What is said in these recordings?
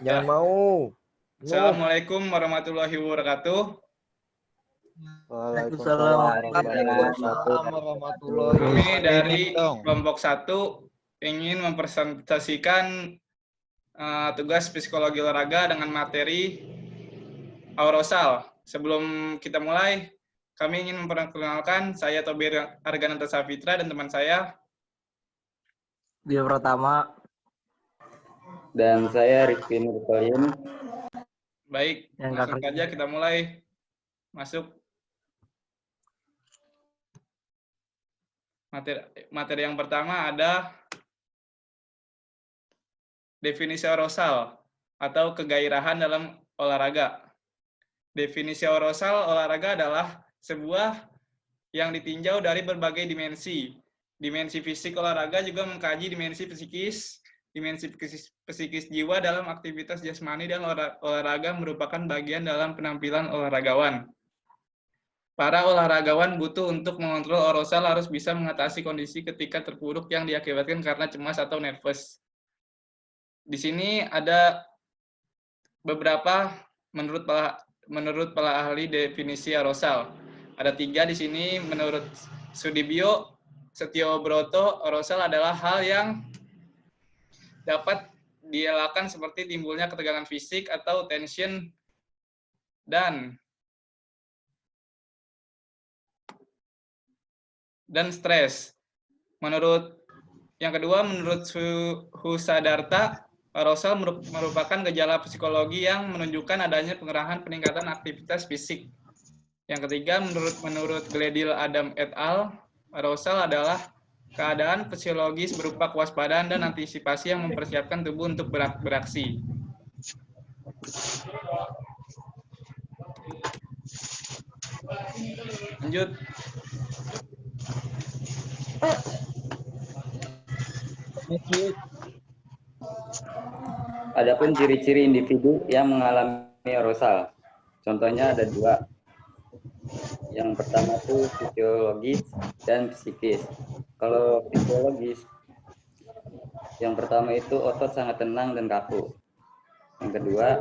Jangan mau. Assalamualaikum warahmatullahi wabarakatuh. Waalaikumsalam warahmatullahi Kami dari wabarakatuh. kelompok 1 ingin mempresentasikan tugas psikologi olahraga dengan materi aurosal. Sebelum kita mulai, kami ingin memperkenalkan saya Tobir Argananta Safitra dan teman saya Dia Pratama. Dan saya Rizky Nurkolim. Baik, langsung saja kita mulai. Masuk. Materi yang pertama ada definisi aerosal atau kegairahan dalam olahraga. Definisi aerosal olahraga adalah sebuah yang ditinjau dari berbagai dimensi. Dimensi fisik olahraga juga mengkaji dimensi psikis jiwa dalam aktivitas jasmani dan olahraga merupakan bagian dalam penampilan olahragawan. Para olahragawan butuh untuk mengontrol aerosal harus bisa mengatasi kondisi ketika terpuruk yang diakibatkan karena cemas atau nervous. Di sini ada beberapa menurut para ahli definisi aerosal. Ada 3 di sini menurut Sudibyo Setiobroto. Aerosal adalah hal yang dapat dielakkan seperti timbulnya ketegangan fisik atau tension dan stres. Yang kedua, menurut Husadarta, arousal merupakan gejala psikologi yang menunjukkan adanya pengerahan peningkatan aktivitas fisik. Yang ketiga, menurut Gledil Adam et al., arousal adalah keadaan fisiologis berupa kewaspadaan dan antisipasi yang mempersiapkan tubuh untuk beraksi. Lanjut. Adapun ciri-ciri individu yang mengalami arousal, contohnya ada 2. Yang pertama itu fisiologis dan psikis. Kalau fisiologis, yang pertama itu otot sangat tenang dan kaku. Yang kedua,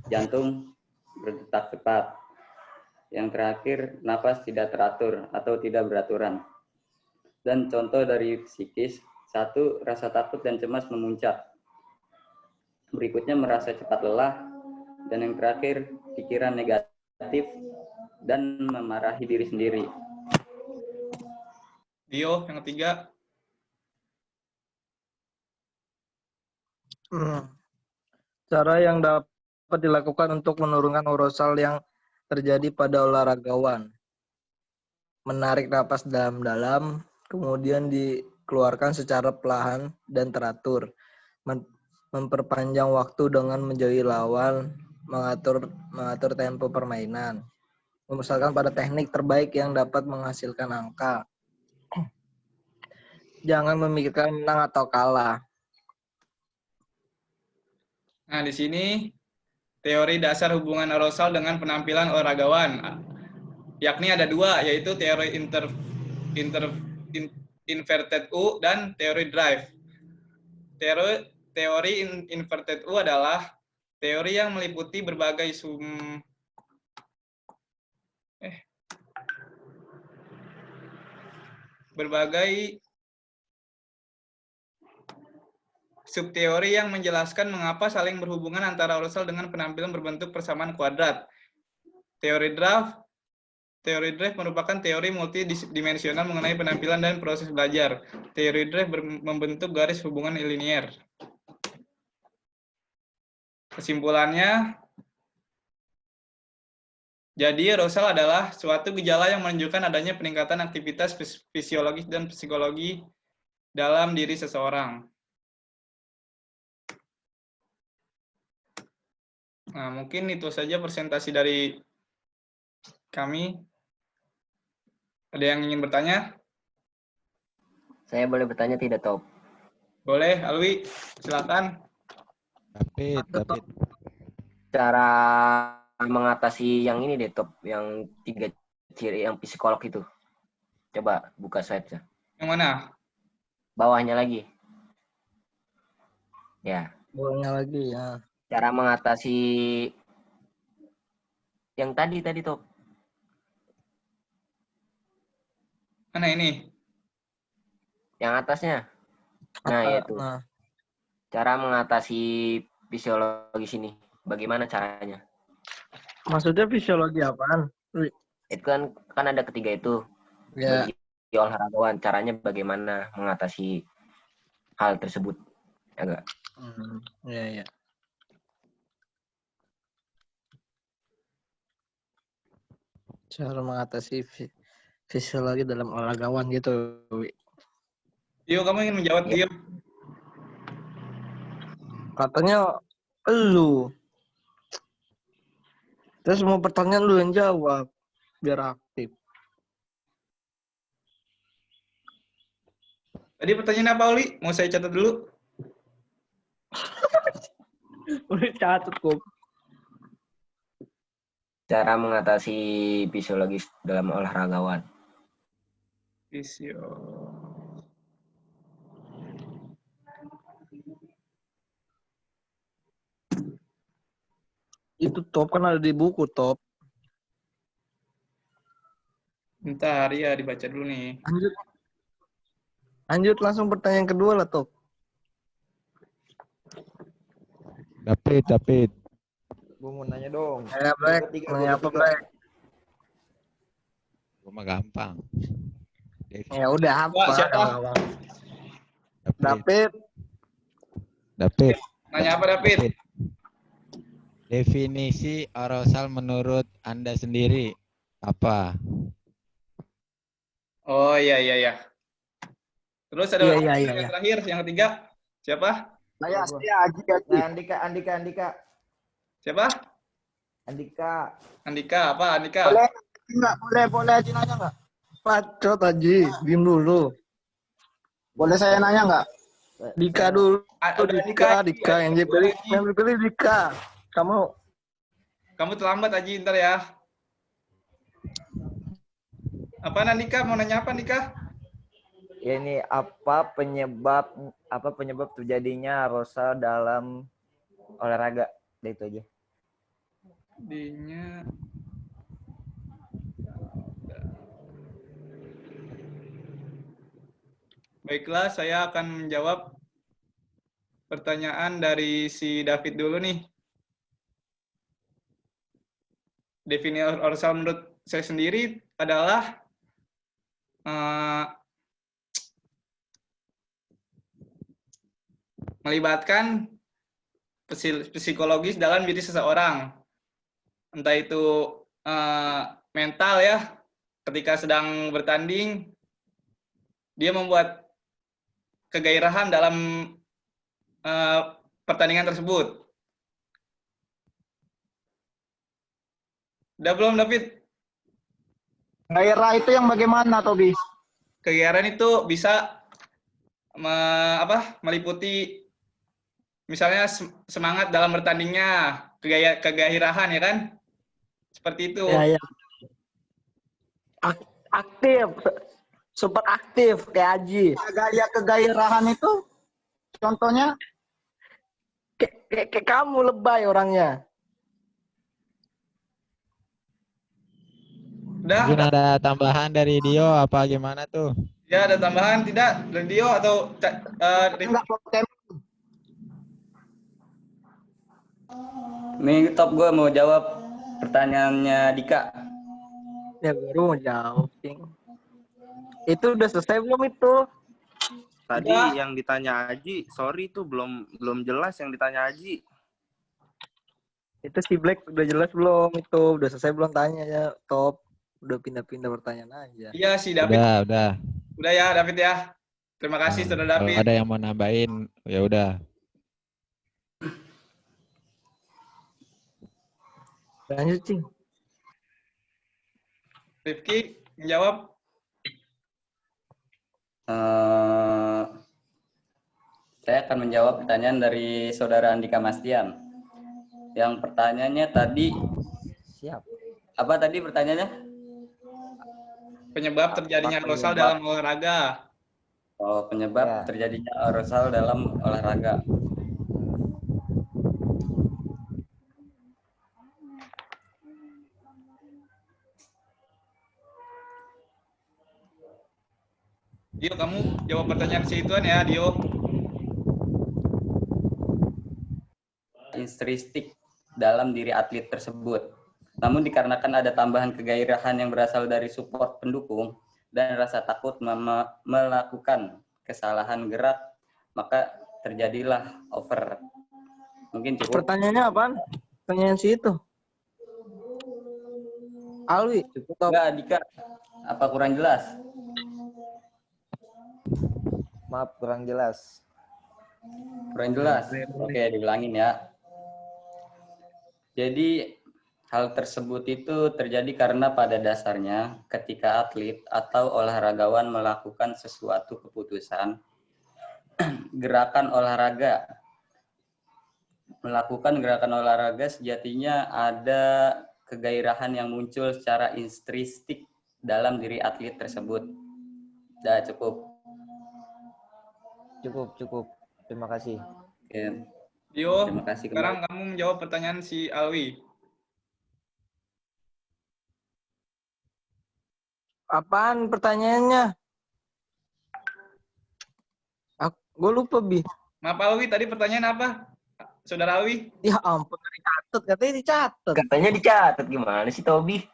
jantung berdetak cepat. Yang terakhir, napas tidak teratur atau tidak beraturan. Dan contoh dari psikis, 1, rasa takut dan cemas memuncak. Berikutnya merasa cepat lelah. Dan yang terakhir, pikiran negatif dan memarahi diri sendiri. Dio, yang ketiga. Cara yang dapat dilakukan untuk menurunkan arousal yang terjadi pada olahragawan. Menarik napas dalam-dalam, kemudian dikeluarkan secara perlahan dan teratur. Memperpanjang waktu dengan menjauhi lawan, mengatur tempo permainan. Memusatkan pada teknik terbaik yang dapat menghasilkan angka. Jangan memikirkan menang atau kalah. Nah, di sini teori dasar hubungan arousal dengan penampilan olahragawan, yakni ada 2, yaitu teori inverted U dan teori drive. Teori inverted U adalah teori yang meliputi berbagai subteori yang menjelaskan mengapa saling berhubungan antara arousal dengan penampilan berbentuk persamaan kuadrat. Teori drive merupakan teori multidimensional mengenai penampilan dan proses belajar. Teori drive membentuk garis hubungan linier. Kesimpulannya, jadi arousal adalah suatu gejala yang menunjukkan adanya peningkatan aktivitas fisiologis dan psikologi dalam diri seseorang. Nah, mungkin itu saja presentasi dari kami. Ada yang ingin bertanya? Saya boleh bertanya tidak, Top? Boleh, Alwi, silakan. David. Cara mengatasi yang ini deh, Top, yang 3 ciri yang psikolog itu. Coba buka slide-nya. Yang mana? Bawahnya lagi. Ya. Bawahnya lagi ya. Cara mengatasi yang tadi tuh. Mana ini? Yang atasnya. Nah, itu. Nah, Cara mengatasi fisiologis ini. Bagaimana caranya? maksudnya fisiologi apaan? Wi? Itu kan ada ketiga itu. Ya, Bagi olahragawan, caranya bagaimana mengatasi hal tersebut. Agak. ya. Cara mengatasi fisiologi dalam olahragawan gitu. Wi. Tio, kamu ingin menjawab, Tio? Katanya lu. Terus semua pertanyaan lu yang jawab biar aktif. Tadi pertanyaan apa, Oli? Mau saya catat dulu? Udah catat kok. Cara mengatasi fisiologis dalam olahragawan. Visio. Itu top kan ada di buku top. Bentar, ya dibaca dulu nih. Lanjut langsung pertanyaan kedua lah top. David. Gue mau nanya dong. Ya Black, nanya apa Black? Gua mah gampang. Ya udah apa? Wah, siapa? David. Nanya apa, David? Definisi aerosol menurut Anda sendiri apa? Oh, iya. Terus ada Iya. yang terakhir, yang ketiga. Siapa? Saya Andika. Siapa? Andika. Apa? Andika? Boleh Haji nanya nggak? Pacot Haji, diem dulu. Boleh saya nanya nggak? Dika dulu. Ada Dika yang dipilih Dika. Kamu terlambat, Aji, ntar ya. Apa, Andika? Mau nanya apa, Andika? Ini apa penyebab terjadinya aerosol dalam olahraga? Itu aja. D-nya. Baiklah, saya akan menjawab pertanyaan dari si David dulu nih. Definisi aerosol menurut saya sendiri adalah melibatkan psikologis dalam diri seseorang. Entah itu mental ya, ketika sedang bertanding, dia membuat kegairahan dalam pertandingan tersebut. Udah belum, David? Gairah itu yang bagaimana, Tobi? Kegiatan itu bisa meliputi misalnya semangat dalam bertandingnya, kegairahan ya kan? Seperti itu. Ya. Aktif. Super aktif kayak Haji. Gaya kegairahan itu contohnya? Kayak kamu lebay orangnya. Udah. Mungkin ada tambahan dari Dio apa gimana tuh? Ya, ada tambahan tidak? Radio atau Enggak Pokemon. Nih top gue mau jawab pertanyaannya Dika. Ya baru mau jawab. Itu udah selesai belum itu? Tadi Udah. yang ditanya Aji, sorry itu belum jelas yang ditanya Aji. Itu si Black udah jelas belum itu? Udah selesai belum tanya ya, top? Udah pindah-pindah pertanyaan aja. Iya, si David. Udah. Udah ya, David ya. Terima kasih, Saudara Kalau David. ada yang mau nambahin, ya udah. Lanjut, Cing. Rifki, menjawab. Saya akan menjawab pertanyaan dari Saudara Andika Mastian. Yang pertanyaannya tadi, Siap. apa tadi pertanyaannya? Penyebab terjadinya aerosol dalam olahraga. Oh, penyebab Ya. terjadinya aerosol dalam olahraga. Dio, kamu jawab pertanyaan si Ituan ya, Dio. Intristik dalam diri atlet tersebut. Namun dikarenakan ada tambahan kegairahan yang berasal dari support pendukung dan rasa takut melakukan kesalahan gerak, maka terjadilah over. Mungkin cukup. Pertanyaannya apaan? Pertanyaan si itu. Alwi. Cukup nggak, Dika? Apa kurang jelas? Maaf kurang jelas. Kurang jelas. Oke, diulangin ya. Jadi hal tersebut itu terjadi karena pada dasarnya ketika atlet atau olahragawan melakukan sesuatu keputusan, melakukan gerakan olahraga sejatinya ada kegairahan yang muncul secara intrinsik dalam diri atlet tersebut. Udah cukup. Cukup. Terima kasih. Oke. Dio, Terima kasih sekarang kembali. kamu menjawab pertanyaan si Alwi. Apaan pertanyaannya? Gue lupa, Bi. Maaf Alwi, tadi pertanyaan apa? Saudara Alwi? Ya ampun, dicatat. Katanya dicatat. Katanya dicatat, gimana sih Tobi?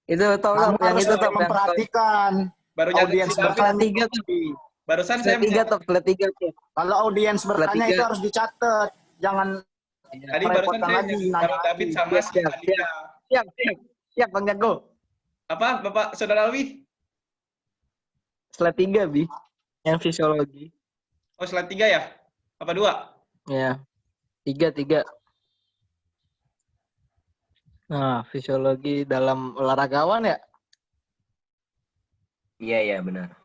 Itu tau Kamu yang harus itu top yang memperhatikan Baru nyatet audiens si David. slide bertanya. 3 tuh. Barusan saya Slide 3 menyatat. top, slide 3 tuh. Kalau audiens bertanya tiga. itu harus dicatat. Jangan Tadi barusan merepotkan saya lagi, baru nanya David lagi. sama si Siap, Andika. Siap, Bang Jago. Apa, Bapak Saudara Alwi? Slide 3, Bi. Yang fisiologi. Oh, slide 3 ya? Apa 2? Ya. 3. Nah, fisiologi dalam olahragawan ya? Iya, benar.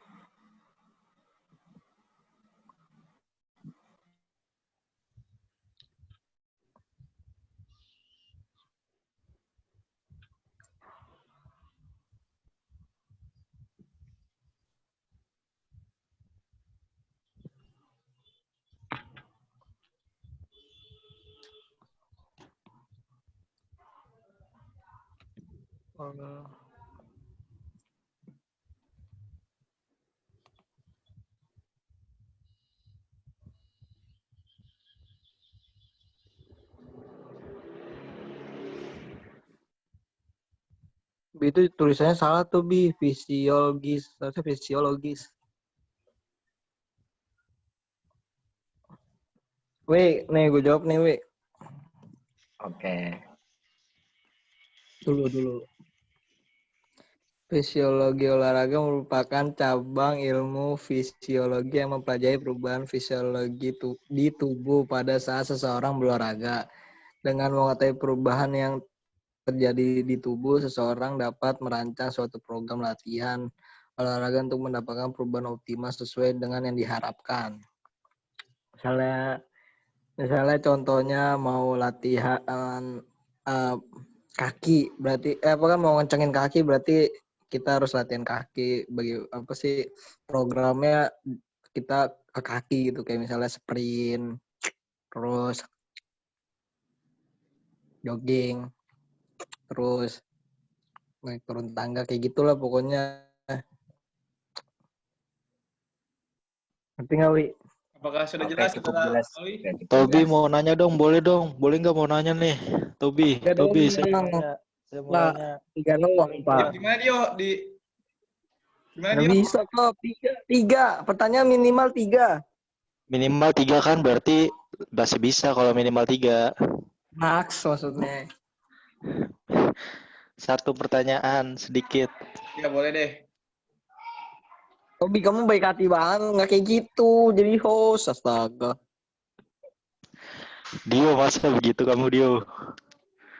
Bi, itu tulisannya salah tuh, Bi. Fisiologis. Harusnya fisiologis. Wih, nih gue jawab nih, Wih. Oke. Dulu. Fisiologi olahraga merupakan cabang ilmu fisiologi yang mempelajari perubahan fisiologi di tubuh pada saat seseorang berolahraga. Dengan mengetahui perubahan yang terjadi di tubuh, seseorang dapat merancang suatu program latihan olahraga untuk mendapatkan perubahan optimal sesuai dengan yang diharapkan. Misalnya contohnya mau latihan kaki, berarti kan mau ngencengin kaki, berarti kita harus latihan kaki. Bagi apa sih programnya, kita ke kaki gitu, kayak misalnya sprint, terus jogging, terus naik turun tangga, kayak gitulah pokoknya. Ngerti nggak, Wi? Apakah sudah Oke, jelas, cukup Saudara jelas. Alwi? Oke, cukup Tobi jelas. mau nanya dong, boleh nggak mau nanya nih, Tobi, Nggak Tobi. dong, Saya Saya mau Nah, nanya. 3 doang, Pak. Gimana Dio? Gimana Nggak Dio? bisa kok, 3. Pertanyaan minimal 3. minimal 3 kan, berarti masih bisa kalau minimal 3. Max maksudnya. Satu pertanyaan sedikit. Ya boleh deh. Tobi, kamu baik hati banget, nggak kayak gitu. Jadi host, astaga. Dio, masa begitu kamu, Dio?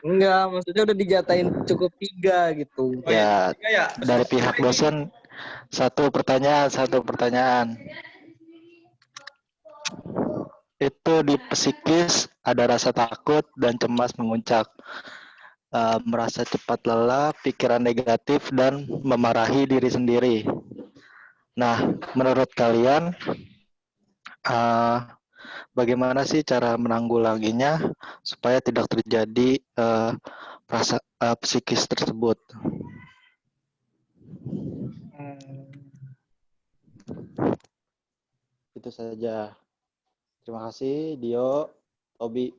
Enggak, maksudnya udah dijatain cukup 3 gitu. Oh ya, Ya, 3 ya. dari pihak dosen satu pertanyaan. Itu di psikis ada rasa takut dan cemas menguncak, merasa cepat lelah, pikiran negatif, dan memarahi diri sendiri. Nah, menurut kalian bagaimana sih cara menanggulanginya supaya tidak terjadi psikis tersebut? Itu saja. Terima kasih, Dio, Tobi.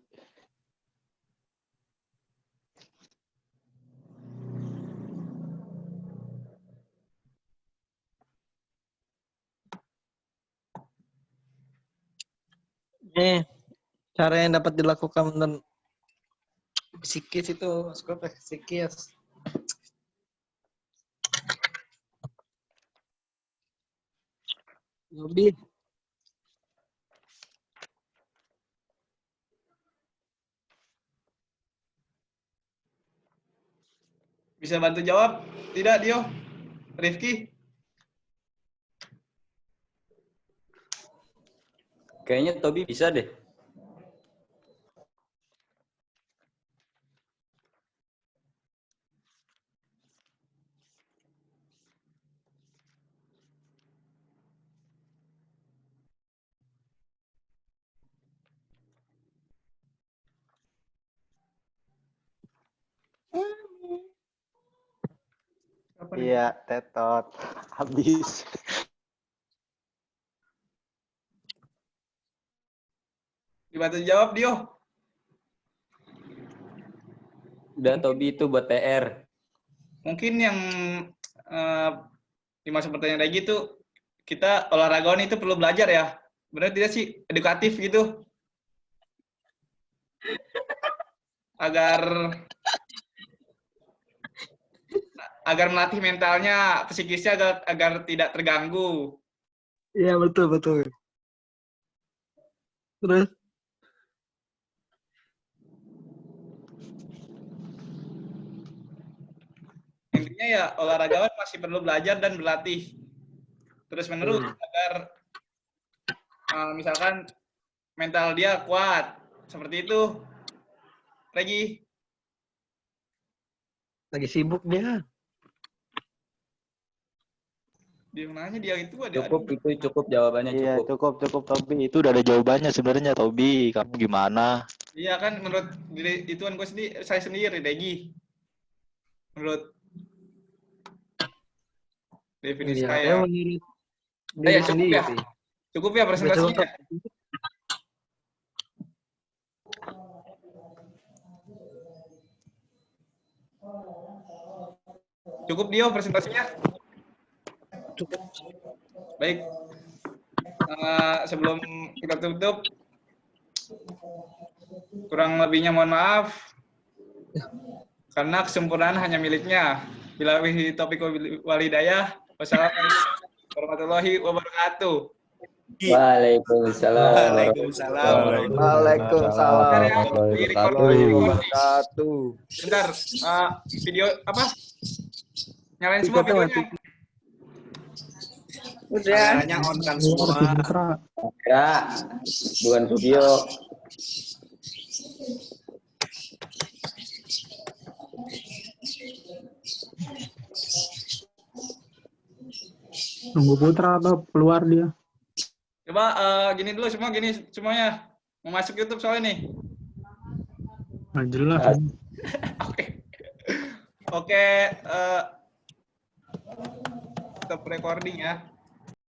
Nih, cara yang dapat dilakukan menurut psikis itu, psikis. Lebih. Bisa bantu jawab? Tidak, Dio? Rifki? Kayaknya Tobi bisa deh. Iya, tetot. Habis. Dibantu jawab, Dio? Udah Tobi itu buat PR. Mungkin yang dimaksud pertanyaan lagi itu, kita olahragawan itu perlu belajar ya? Benar tidak sih? Edukatif gitu? Agar melatih mentalnya, psikisnya agar tidak terganggu. Iya, betul. Terus? Intinya ya olahragawan masih perlu belajar dan berlatih terus-menerus agar misalkan mental dia kuat. Seperti itu. Lagi sibuk dia. Dia nanya dia itu ada. Cukup jawabannya Iya, cukup. cukup Tobi. Itu udah ada jawabannya sebenarnya, Tobi. Kamu gimana? Iya kan menurut diri ituan gue sendiri, saya sendiri, Regi. Menurut definisi Iya, saya. menurut diri sendiri. Cukup ya presentasinya. Cukup Dio presentasinya. Cukup. Baik. Sebelum kita tutup, kurang lebihnya mohon maaf. Karena kesempurnaan hanya miliknya. Bila topik walidayah. Wassalamualaikum warahmatullahi wabarakatuh. Waalaikumsalam. Bentar, video apa? Nyalain semua videonya. Udah. Kameranya on kan semua. Ya, bukan video. Nunggu Putra atau keluar dia? Coba gini dulu semuanya. Mau masuk YouTube soalnya nih. Nggak jelas. Oke, stop recording ya.